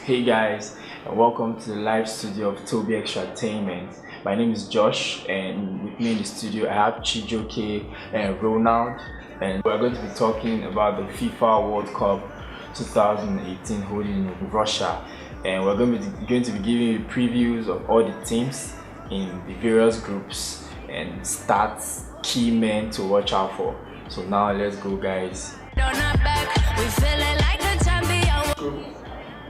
Hey guys, and welcome to the live studio of Toby Entertainment. My name is Josh, and with me in the studio I have Chijoke and Ronald, and we're going to be talking about the FIFA World Cup 2018 holding in Russia. And we're going to be giving you previews of all the teams in the various groups and stats, key men to watch out for. So now let's go, guys. Group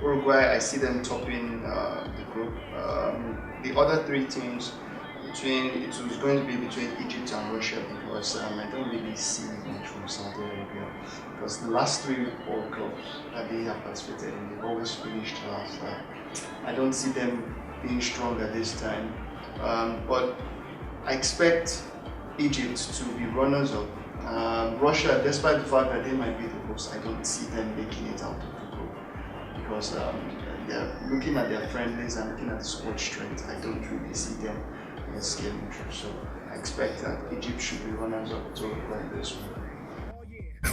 Uruguay, I see them topping the group. The other three teams, it was going to be between Egypt and Russia because I don't really see much from Saudi Arabia because the last three World Cups that they have participated in, they've always finished last. I don't see them being stronger this time, but I expect Egypt to be runners-up. Russia, despite the fact that they might be the hosts, I don't see them making it out of the group because they're looking at their friendlies and looking at the squad strength. I don't really see them in a scale neutral, so I expect that Egypt should be runners-up to win this one.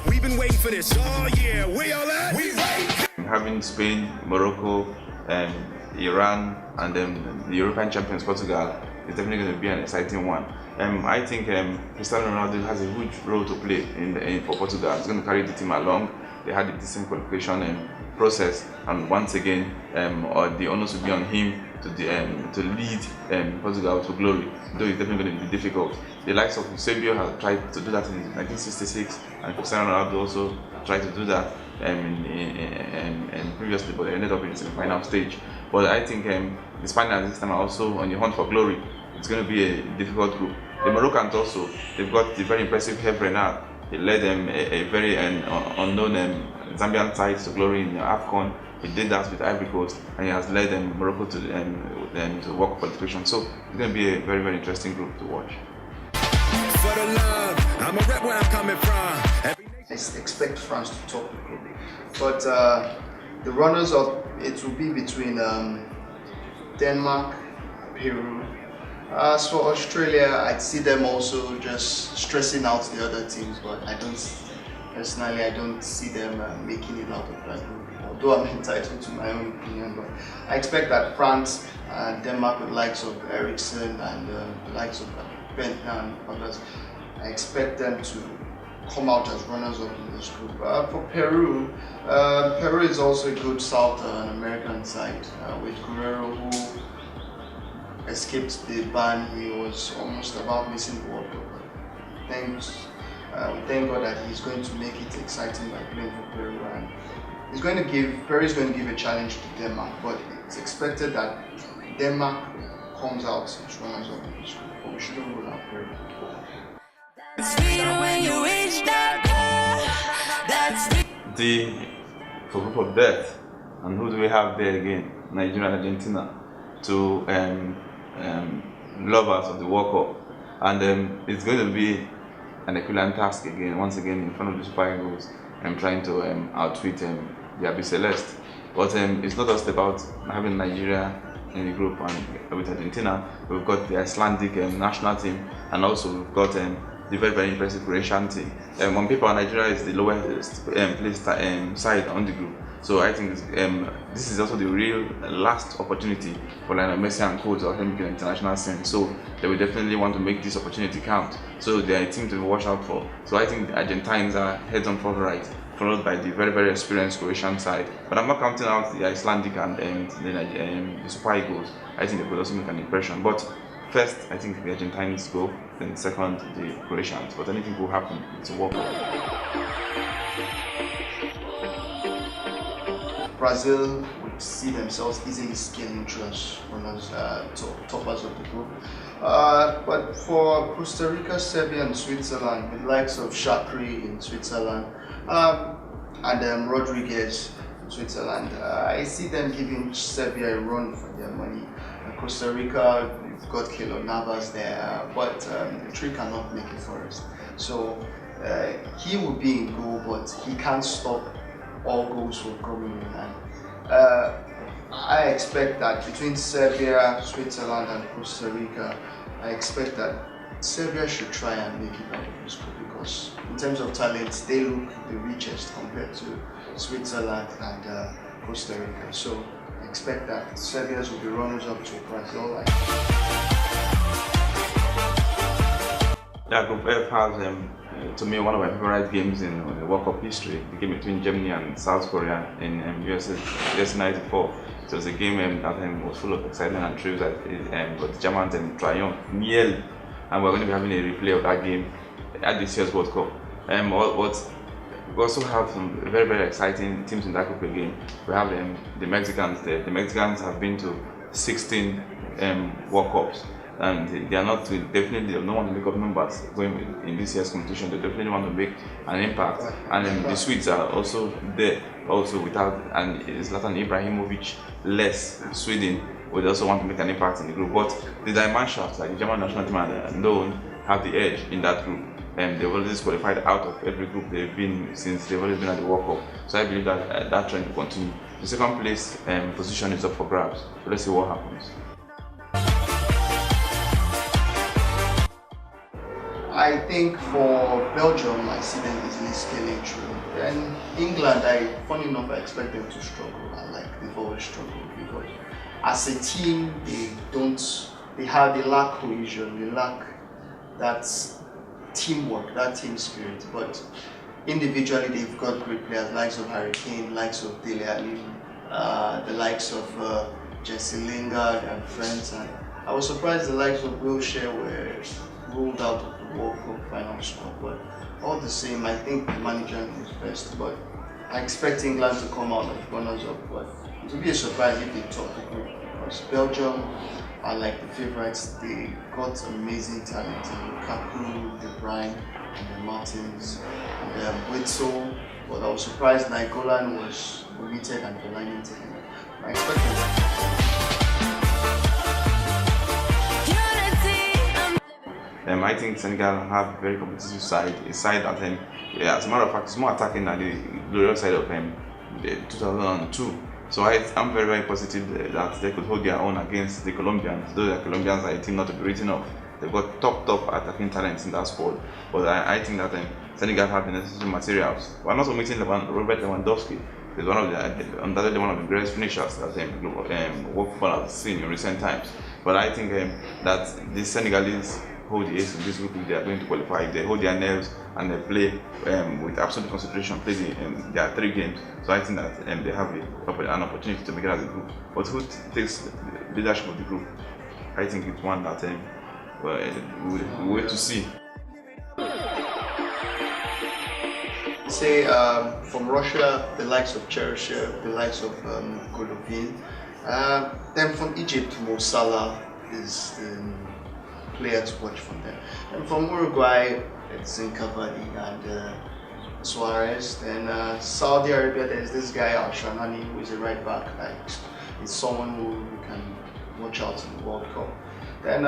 We've been waiting for this all year. We all at? We wait. Having Spain, Morocco, Iran, and then the European champions Portugal is definitely going to be an exciting one. I think Cristiano Ronaldo has a huge role to play for Portugal. He's going to carry the team along. They had a decent qualification process, and once again, the onus will be on him to lead Portugal to glory. Though it's definitely going to be difficult. The likes of Eusebio have tried to do that in 1966, and Cristiano Ronaldo also tried to do that previously, but they ended up in the semi-final stage. But I think the Spaniards this time are also on the hunt for glory. It's going to be a difficult group. The Moroccans also, they've got the very impressive Hervé Renard. He led a very unknown Zambian side to glory in AFCON. He did that with Ivory Coast, and he has led Morocco to World Cup qualification. So it's going to be a very, very interesting group to watch. For the love, I'm a rep where I'm coming from. I expect France to top the group, but the runners-up, it will be between Denmark, Peru. As for Australia, I'd see them also just stressing out the other teams, but I don't see them making it out of that group. Although I'm entitled to my own opinion, but I expect that France and Denmark, with the likes of Ericsson and the likes of Bentner and others, I expect them to come out as runners-up in this group. For Peru, Peru is also a good South American side with Guerrero, who escaped the ban. He was almost about missing the World Cup. We thank God that he's going to make it exciting by playing for Peru, and Peru is going to give a challenge to Denmark, but it's expected that Denmark comes out as runners-up in this group, but we shouldn't rule out Peru. For group of death, and who do we have there again? Nigeria and Argentina, two lovers of the World Cup, and it's going to be an equivalent task again, once again in front of the Super Eagles, and trying to outwit the Abyss Celeste. But it's not just about having Nigeria in the group and with Argentina. We've got the Icelandic national team, and also we've got the very, very impressive Croatian team. On paper, Nigeria is the lowest placed side on the group. So I think this is also the real last opportunity for Lionel Messi and co to make an international scene. So they will definitely want to make this opportunity count. So they are a team to watch out for. So I think the Argentines are heads on favorite, followed by the very, very experienced Croatian side. But I'm not counting out the Icelandic and the Super Eagles. I think they could also make an impression. But first, I think the Argentines go, then second, the Croatians. But anything will happen, it's a World Cup. Brazil would see themselves easily scale neutral as runners, toppers of the group. But for Costa Rica, Serbia, and Switzerland, with the likes of Shaqiri in Switzerland and Rodriguez in Switzerland, I see them giving Serbia a run for their money. Costa Rica, we've got Keylor Navas there, but the tree cannot make a forest. So he will be in goal, but he can't stop all goals from coming in. And I expect that between Serbia, Switzerland, and Costa Rica, I expect that Serbia should try and make it out of this group because in terms of talent, they look the richest compared to Switzerland and Costa Rica. So expect that Serbians will be runners up to Brazil. Yeah, Group F has, to me, one of my favorite games in the World Cup history. The game between Germany and South Korea in US '94. It was a game that was full of excitement and thrills, but the Germans triumphed nearly, and we're going to be having a replay of that game at this year's World Cup. We also have some very, very exciting teams in that group again. We have the Mexicans there. The Mexicans have been to 16 World Cups, and they are not definitely they don't want to make up numbers going in this year's competition. They definitely want to make an impact. And the Swedes are also there, also without, and Zlatan Ibrahimovic less Sweden would also want to make an impact in the group. But the Diamannschaft, like the German national team and known, have the edge in that group. They've always qualified out of every group they've been since they've always been at the World Cup. So I believe that that trend will continue. The second place position is up for grabs. So let's see what happens. I think for Belgium, I see them easily scaling through. And England, funny enough, I expect them to struggle. They've always struggled because as a team, they lack cohesion, they lack that teamwork, that team spirit. But individually, they've got great players, likes of Harry Kane, likes of Dele Alli, the likes of Jesse Lingard and friends. And I was surprised the likes of Wilshere were ruled out of the World Cup final squad. But all the same, I think the manager knows best. But I expect England to come out as runners up. But it would be a surprise if they top the group, because Belgium are like the favourites. They got amazing talent in Lukaku, De Bruyne, and Martins, and Witzel. But I was surprised Nainggolan was omitted and Fellaini taken. I expected I think Senegal have a very competitive side, a side that, as a matter of fact, is more attacking than the glorious side of 2002. So I'm very, very positive that they could hold their own against the Colombians, though the Colombians are a team not to be written off. They've got top attacking talents in that squad. But I think that Senegal have the necessary materials. We're not omitting Robert Lewandowski. He's undoubtedly one of the greatest finishers that world football has seen in recent times. But I think that the Senegalese hold the ace in this group if they are going to qualify. If they hold their nerves and they play with absolute concentration, play their 3 games. So I think that they have an opportunity to make it as a group. But who takes the leadership of the group? I think it's one that we'll wait to see. Say from Russia, the likes of Cheryshev, the likes of Golovin. Then from Egypt, Mo Salah is the player to watch from there. And from Uruguay, it's Cavani and Suarez. Then Saudi Arabia, there's this guy Al Shanani, who is a right back. It's someone who you can watch out in the World Cup. Then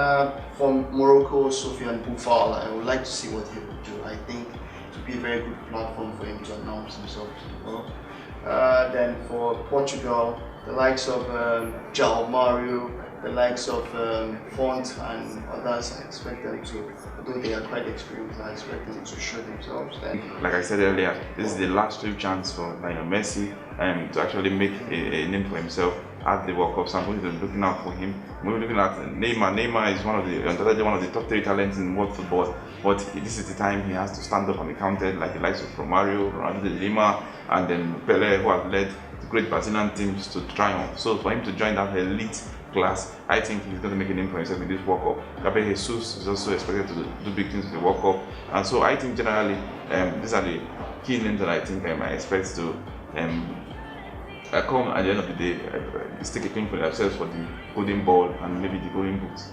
from Morocco, Sofiane Boufal, I would like to see what he will do. I think it would be a very good platform for him to announce himself to the world. Then for Portugal, the likes of João Mario, the likes of Font and others, I expect them to, although they are quite experienced, I expect them to show themselves. Like I said earlier, this is the last real chance for Messi to actually make a name for himself at the World Cup. So I'm going to be looking out for him. We're looking at Neymar. Neymar is one of the top 3 talents in world football. But this is the time he has to stand up and be counted, like the likes of Romario, Ronaldo de Lima, and then Pele, who have led the great Brazilian teams to triumph. So for him to join that elite class, I think he's going to make a name for himself in this World Cup. Gabriel Jesus is also expected to do big things in the World Cup. And so I think generally these are the key names that I think I expect to come at the end of the day, stake a claim for themselves for the golden ball and maybe the golden boots.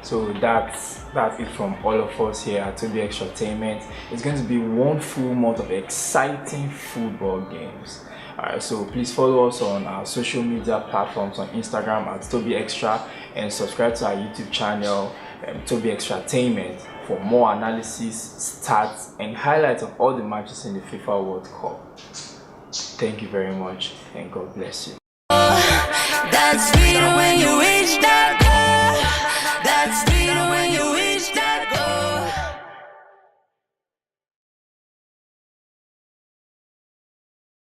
So that's it from all of us here at Toby Extratainment. It's going to be one full month of exciting football games. Alright, so please follow us on our social media platforms on Instagram at Toby Extra and subscribe to our YouTube channel, Toby Extratainment, for more analysis, stats, and highlights of all the matches in the FIFA World Cup. Thank you very much, and God bless you. That's sweet when you reach that. That's sweet when